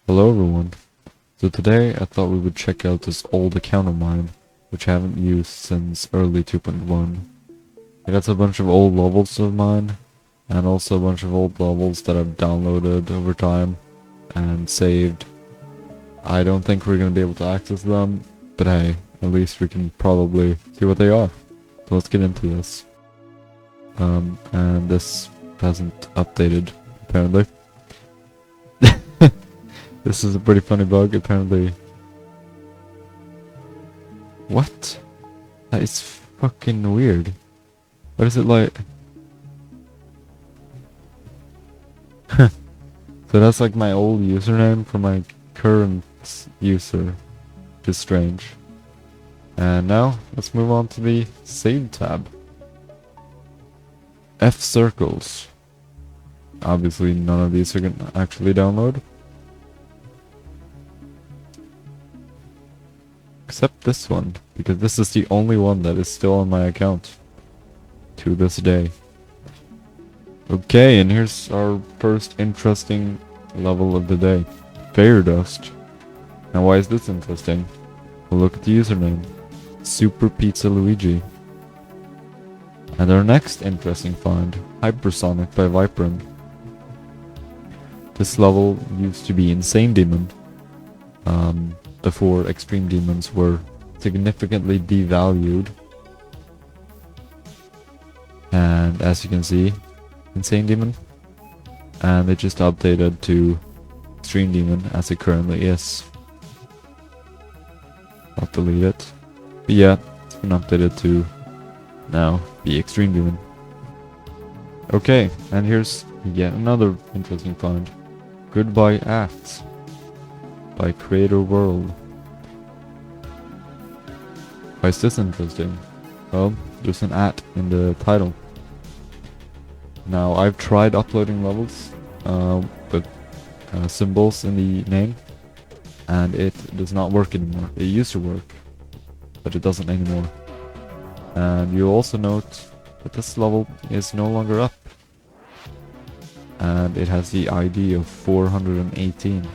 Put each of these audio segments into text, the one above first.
Hello everyone. So today I thought we would check out this old account of mine, which I haven't used since early 2.1. I got a bunch of old levels of mine, and also a bunch of old levels that I've downloaded over time and saved. I don't think we're going to be able to access them, but hey, at least we can probably see what they are. So let's get into this. And this hasn't updated, apparently. This is a pretty funny bug, apparently. What? That is fucking weird. What is it like? So that's like my old username for my current user, which is strange. And now, let's move on to the save tab. F circles. Obviously none of these are gonna actually download. Except this one, because this is the only one that is still on my account to this day. Okay, and here's our first interesting level of the day. Fairy Dust. Now why is this interesting? Well, look at the username. Super Pizza Luigi. And our next interesting find, Hypersonic by Viperin. This level used to be Insane Demon. Before Extreme Demons were significantly devalued. And as you can see, Insane Demon. And they just updated to Extreme Demon as it currently is. I'll delete it. But yeah, it's been updated to now be Extreme Demon. Okay, and here's yet another interesting find. Goodbye Acts by Creator World. Why is this interesting? Well, there's an @ in the title. Now, I've tried uploading levels with symbols in the name, and it does not work anymore. It used to work, but it doesn't anymore. And you'll also note that this level is no longer up, and it has the ID of 418.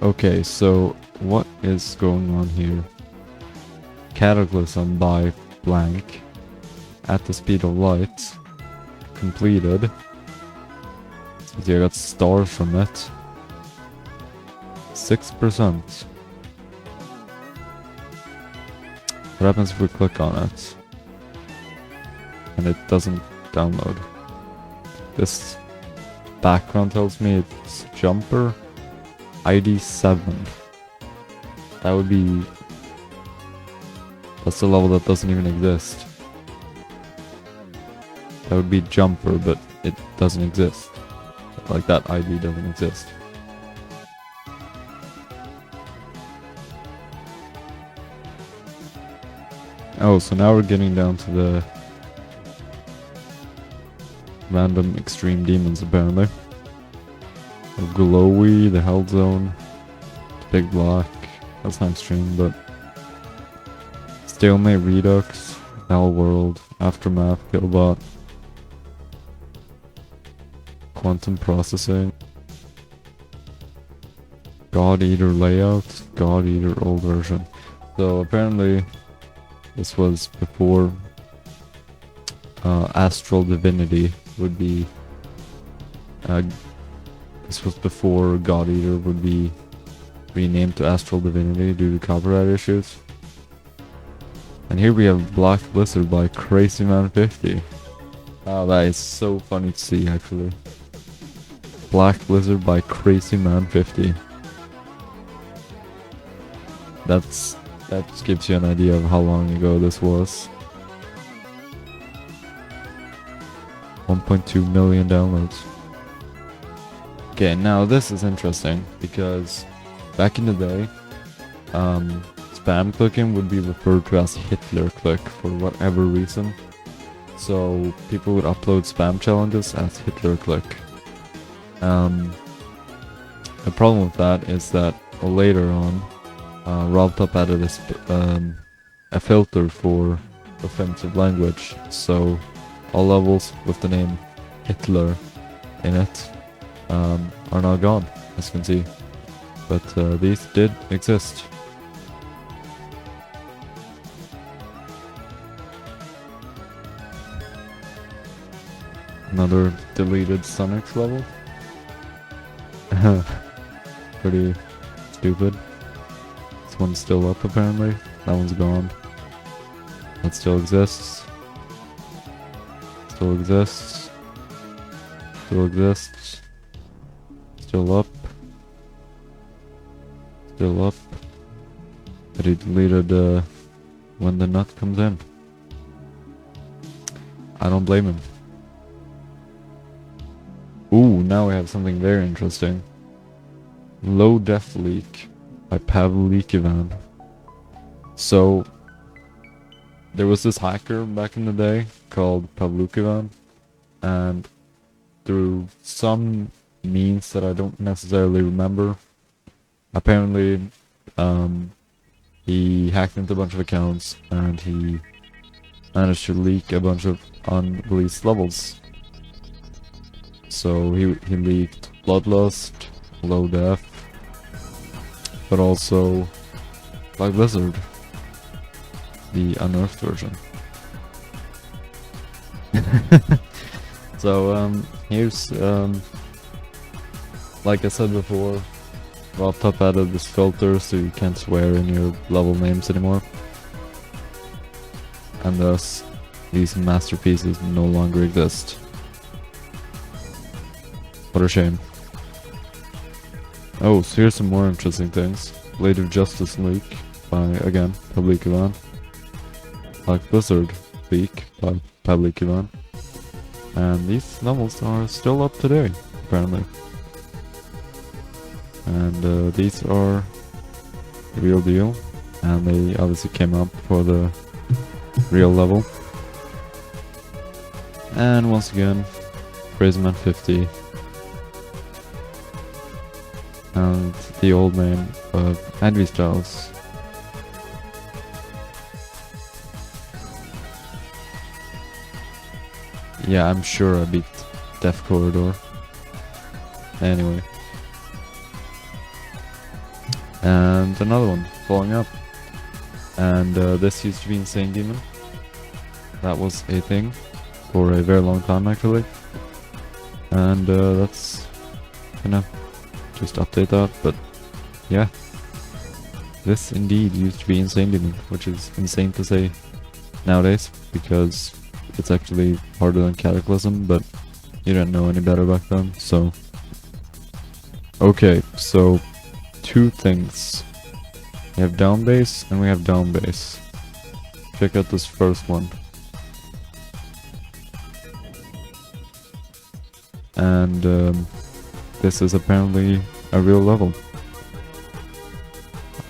Okay, so what is going on here? Cataclysm by blank at the speed of light completed. See, I got stars from it. 6%. What happens if we click on it and it doesn't download? This background tells me it's Jumper ID 7. That would be... that's the level that doesn't even exist. That would be Jumper, but it doesn't exist. Like, that ID doesn't exist. Oh, so now we're getting down to the random extreme demons, apparently. The Glowy, the Hell Zone, the Big Black. That's not extreme, but Stalemate Redux, Hell World, Aftermath, Killbot, Quantum Processing, God Eater Layout, God Eater old version. So apparently this was before Astral Divinity would be this was before God Eater would be renamed to Astral Divinity due to copyright issues. And here we have Black Blizzard by CrazyMan50. Wow, that is so funny to see, actually. Black Blizzard by CrazyMan50. That just gives you an idea of how long ago this was. 1.2 million downloads. Okay, now this is interesting because back in the day, spam clicking would be referred to as Hitler click for whatever reason. So people would upload spam challenges as Hitler click. The problem with that is that later on, RobTop added a filter for offensive language, so all levels with the name Hitler in it are now gone, as you can see. But these did exist. Another deleted Sonic level. Pretty stupid. This one's still up apparently. That one's gone. That still exists. Still exists. Still exists. Still up. Still up. But he deleted when the nut comes in. I don't blame him. Ooh, now we have something very interesting. Low def leak by Pavlikovan. So there was this hacker back in the day called Pavlikovan, and through some means that I don't necessarily remember, apparently he hacked into a bunch of accounts and he managed to leak a bunch of unreleased levels. So he leaked Bloodlust, Low Def, but also Black Blizzard, the unearthed version. So here's like I said before, RobTop added this filter so you can't swear in your level names anymore, and thus these masterpieces no longer exist. What a shame. Oh, so here's some more interesting things. Blade of Justice leak by, again, Pavlikovan. Black Blizzard leak by Pavlikovan. And these levels are still up today, apparently. And these are the real deal. And they obviously came up for the real level. And once again, Crazyman 50. And the old man of Advi Styles. Yeah, I'm sure I beat Death Corridor. Anyway. And another one, following up. And this used to be Insane Demon. That was a thing for a very long time actually. And that's gonna just update that, but yeah. This indeed used to be Insane Demon, which is insane to say nowadays, because it's actually harder than Cataclysm, but you didn't know any better back then, so... Okay, so two things. We have down bass and we have down bass. Check out this first one. And this is apparently a real level.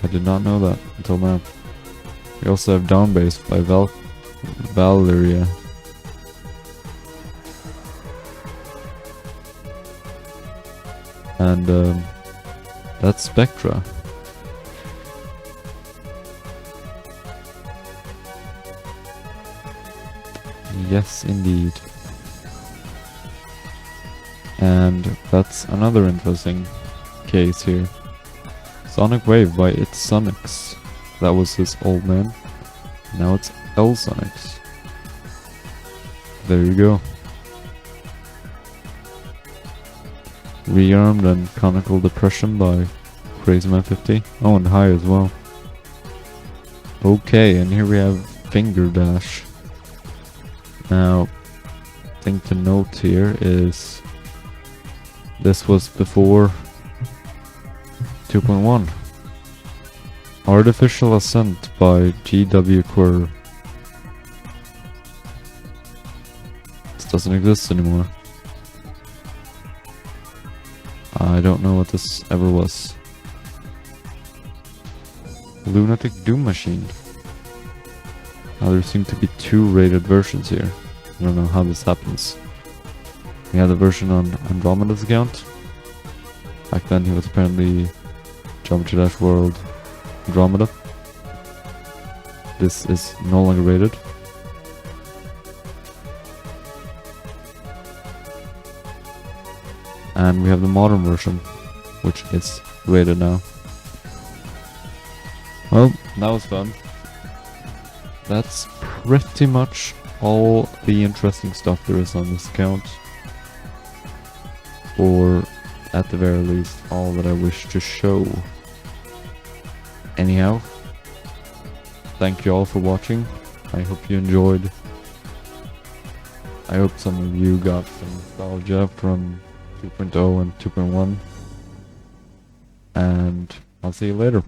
I did not know that until now. We also have down bass by Valeria. And that's Spectra. Yes, indeed. And that's another interesting case here. Sonic Wave by It's Sonics. That was his old man. Now it's L Sonics. There you go. Rearmed and Conical Depression by Crazyman 50. Oh, and High as well. Okay, and here we have Finger Dash. Now, thing to note here is this was before 2.1. Artificial Ascent by GW Quirr. This doesn't exist anymore. I don't know what this ever was. Lunatic Doom Machine. Now there seem to be two rated versions here. I don't know how this happens. We had the version on Andromeda's account. Back then he was apparently Geometry Dash World Andromeda. This is no longer rated. And we have the modern version, which is rated now. Well, that was fun. That's pretty much all the interesting stuff there is on this account. Or, at the very least, all that I wish to show. Anyhow, thank you all for watching. I hope you enjoyed. I hope some of you got some nostalgia from 2.0 and 2.1. And I'll see you later.